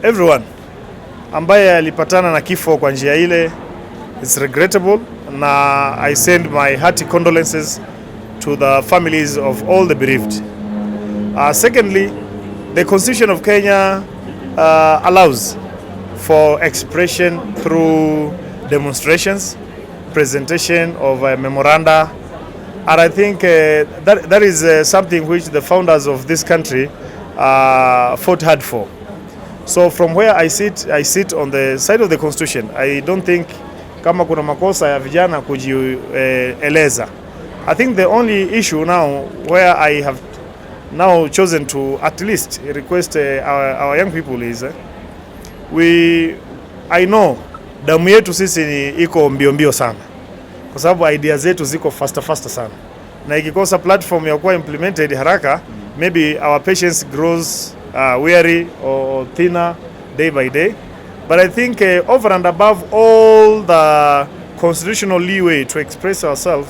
everyone ambaye alipatana na kifo kwa njia ile. It's regrettable, na I send my hearty condolences to the families of all the bereaved. Secondly, the Constitution of Kenya allows for expression through demonstrations, presentation of memoranda, and I think that is something which the founders of this country fought hard for. So from where I sit on the side of the Constitution. I don't think kama kuna makosa ya vijana kujieleza. I think the only issue now where I have now chosen to at least request our young people is I know damu yetu sisi ni iko mbio sana, kwa sababu ideas zetu ziko faster sana, na ikikosa platform ya kuwa implemented haraka, maybe our patience grows weary or thinner day by day. But I think over and above all the constitutional leeway to express ourselves,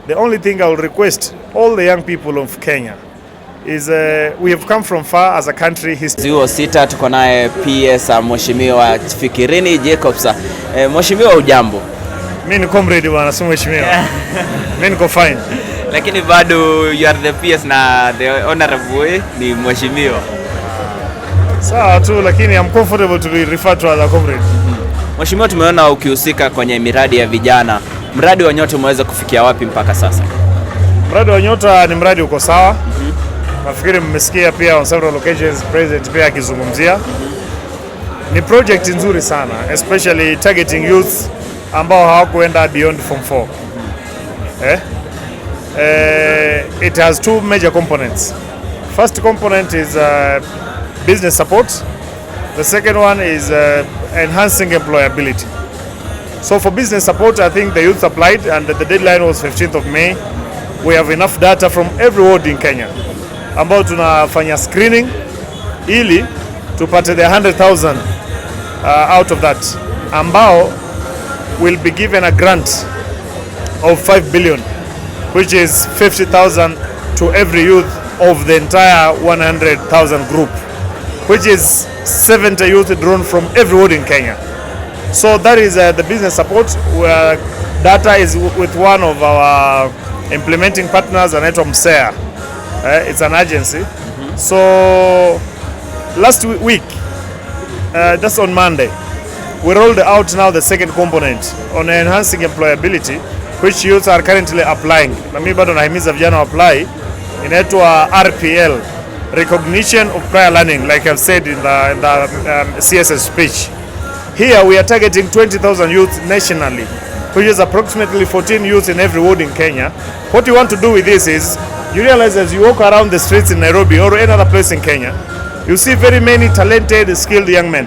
the only thing I will request all the young people of Kenya is we have come from far as a country. Zuo sita tuko naye PS Mheshimiwa Fikirini Jacobs. Mheshimiwa ujambo? Mimi ni comrade bwana, si mheshimiwa. Mimi niko fine. Lakini bado you are the PS na the honorable ni mheshimiwa. Sawa tu, lakini I'm comfortable to be referred to as a comrade. Mheshimiwa, tumeona ukihusika kwenye miradi ya vijana. Mradi wa Nyota umeweza kufikia wapi mpaka sasa? Mradi wa Nyota ni mradi uko sawa. Nafikiri mmesikia pia on several occasions president pia akizungumzia. Ni project nzuri sana, especially targeting youth ambao hawakuenda beyond form 4. It has two major components. First component is business support. The second one is enhancing employability. So for business support, I think the youth applied and the deadline was 15th of May. We have enough data from every ward in Kenya ambao tunafanya screening ili tupate the 100,000 out of that, ambao will be given a grant of 5 billion, which is 50,000 to every youth of the entire 100,000 group, which is 70 youth drawn from every ward in Kenya. So that is the business support, where data is with one of our implementing partners, anaitwa MSEA. It's an agency. So last week, just on Monday, we rolled out now the second component on enhancing employability, which youths are currently applying. Na mimi bado nahimiza vijana apply. Inaitwa RPL, recognition of prior learning, like I've said in the CSS speech. Here we are targeting 20,000 youth nationally, which is approximately 14 youth in every ward in Kenya. What you want to do with this is, you realize as you walk around the streets in Nairobi or any other place in Kenya, you see very many talented, skilled young men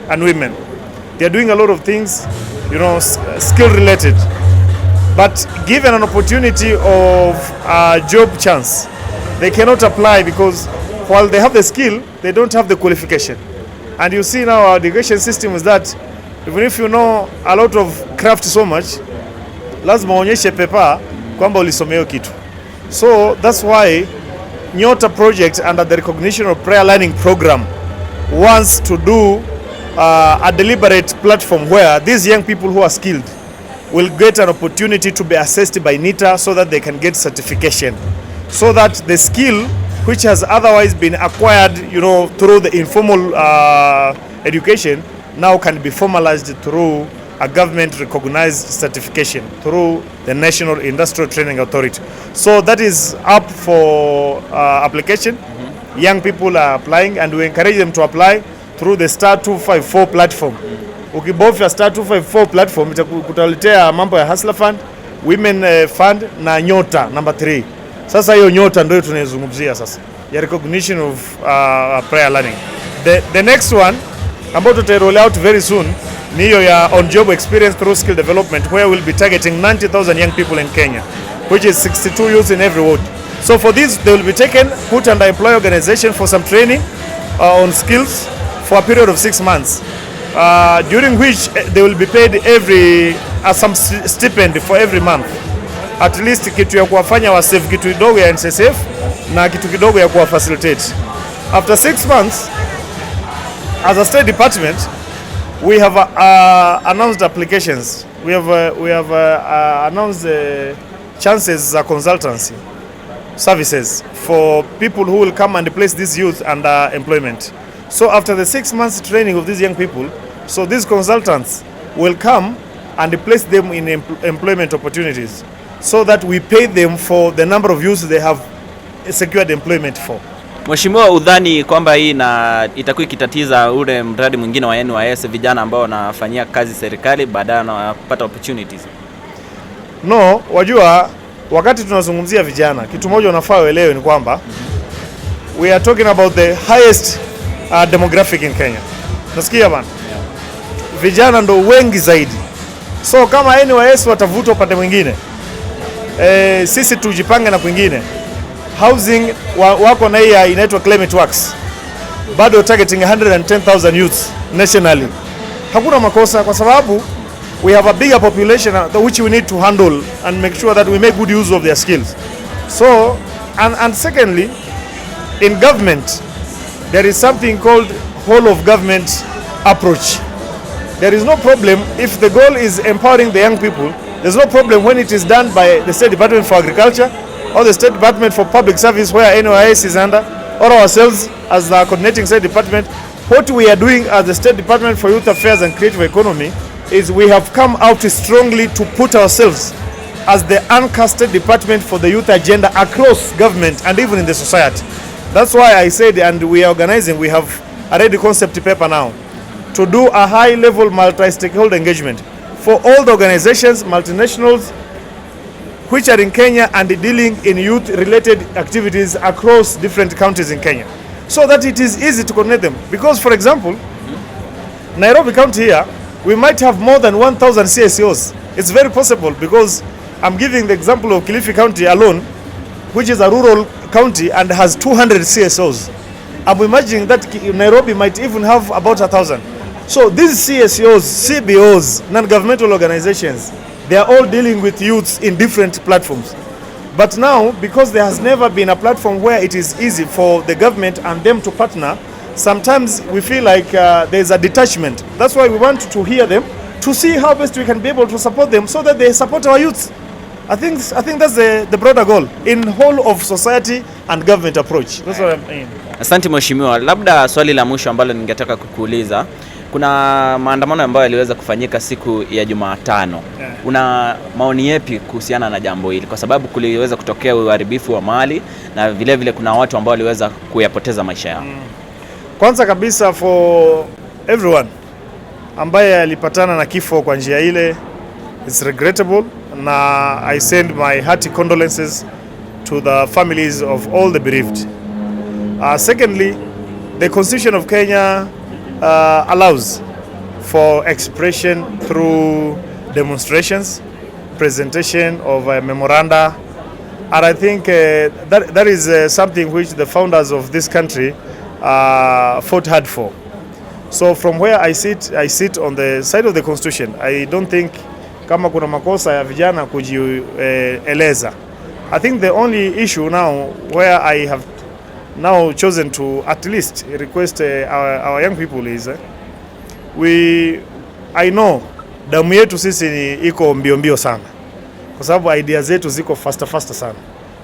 and women. They are doing a lot of things, skill related. But given an opportunity of a job chance, they cannot apply because while they have the skill, they don't have the qualification. And you see now our education system is that even if you know a lot of craft so much, lazima uonyeshe pepa kwamba ulisomea kitu. So that's why Nyota project under the recognition of prior learning program wants to do a deliberate platform where these young people who are skilled will get an opportunity to be assessed by NITA so that they can get certification, so that the skill which has otherwise been acquired through the informal education now can be formalized through a government recognized certification through the National Industrial Training Authority. So that is up for application. Young people are applying and we encourage them to apply through the Star 254 platform. Ukibofya Star 254 platform kutaletea mambo ya Hustler Fund, Women Fund na Nyota number 3. Sasa hiyo Nyota ndio tunayozungumzia sasa, ya recognition of prior learning. The next one ambayo tuta-roll out very soon ni hiyo ya on job experience through skill development, where we'll be targeting 90,000 young people in Kenya, which is 62 youths in every ward. So for this, they will be taken, put under employer organization for some training on skills for a period of 6 months, during which they will be paid some stipend for every month, at least kitu ya kuwafanya wa save kitu kidogo ya NSSF na kitu kidogo ya kuwa facilitate. After 6 months, as a State Department, we have announced applications. We have announced chances za consultancy services for people who will come and place these youth under employment. So after the 6 months training of these young people, so these consultants will come and place them in employment opportunities so that we pay them for the number of youths they have secured employment for. Mheshimiwa, udhani kwamba hii itakuwa ikitatiza ule mradi mwingine wa NYS vijana ambao wanafanyia kazi serikali baadaye wanapata opportunities? No, wajua wakati tunazungumzia vijana, kitu moja unafaa uelewe ni kwamba we are talking about the highest demographic in Kenya. Nasikia bana? Vijana ndo wengi zaidi. So kama NYS watavuta upande mwingine, sisi tujipange na kwingine. Housing wako na hii inaitwa Climate Works, bado targeting 110,000 youths nationally. Hakuna makosa kwa sababu we have a bigger population which we need to handle and make sure that we make good use of their skills. So and secondly, in government there is something called whole of government approach. There is no problem if the goal is empowering the young people. There's no problem when it is done by the State Department for Agriculture or the State Department for Public Service, where NYS is under, or ourselves as the coordinating State Department. What we are doing as the State Department for Youth Affairs and Creative Economy is we have come out strongly to put ourselves as the anchor State Department for the youth agenda across government and even in the society. That's why I said, and we are organizing, we have a ready concept paper now to do a high-level multi-stakeholder engagement for all the organizations, multinationals, which are in Kenya and dealing in youth-related activities across different counties in Kenya, so that it is easy to coordinate them. Because, for example, Nairobi County here, we might have more than 1,000 CSOs. It's very possible because I'm giving the example of Kilifi County alone, which is a rural county and has 200 CSOs. I'm imagining that Nairobi might even have about 1,000. So these CSOs, CBOs, non-governmental organizations, they are all dealing with youths in different platforms. But now, because there has never been a platform where it is easy for the government and them to partner, sometimes we feel like there's a detachment. That's why we want to hear them, to see how best we can be able to support them so that they support our youths. I think that's the broader goal in whole of society and government approach. That's what I mean. Asante Mheshimiwa, labda swali la mwisho ambalo ningetaka kukuuliza. Kuna maandamano ambayo yaliweza kufanyika siku ya Jumatano. Una maoni yapi kuhusiana na jambo hili? Kwa sababu kuliweza kutokea uharibifu wa mali na vile vile kuna watu ambao waliweza kuyapoteza maisha yao. Kwanza kabisa, for everyone ambaye alipatana na kifo kwa njia ile, it's regrettable, na I send my hearty condolences to the families of all the bereaved. Secondly, the Constitution of Kenya allows for expression through demonstrations, presentation of memoranda, and I think that is something which the founders of this country fought hard for. So from where I sit on the side of the Constitution. I don't think kama kuna makosa ya vijana kujieleza. I think the only issue now where I have now chosen to at least request our young people is I know damu yetu sisi ni iko mbio sana, kwa sababu ideas zetu ziko faster sana,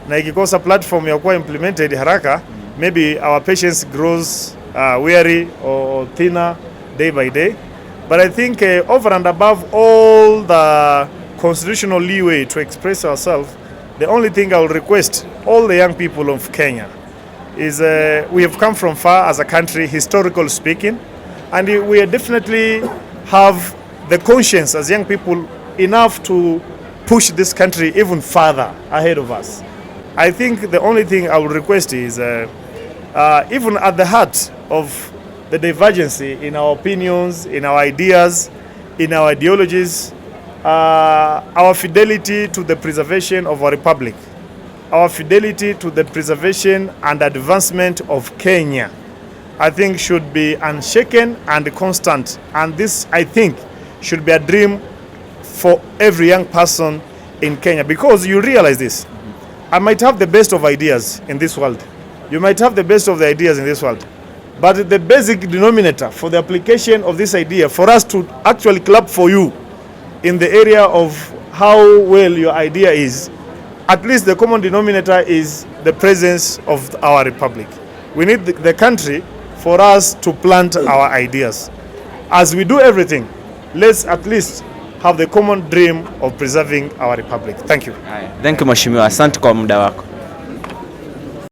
na ikikosa platform ya kuwa implemented haraka, maybe our patience grows weary or thinner day by day. But I think over and above all the constitutional leeway to express ourselves, the only thing I will request all the young people of Kenya is we have come from far as a country, historically speaking, and we definitely have the conscience as young people enough to push this country even further ahead of us. I think the only thing I will request is even at the heart of the divergency in our opinions, in our ideas, in our ideologies, our fidelity to the preservation of our republic, our fidelity to the preservation and advancement of Kenya, I think should be unshaken and constant. And this, I think, should be a dream for every young person in Kenya. Because you realize this, I might have the best of ideas in this world. You might have the best of the ideas in this world. But the basic denominator for the application of this idea, for us to actually clap for you in the area of how well your idea is, at least the common denominator is the presence of our republic. We need the country for us to plant our ideas. As we do everything, let's at least have the common dream of preserving our republic. Thank you. Thank you Mheshimiwa, asante kwa muda wako.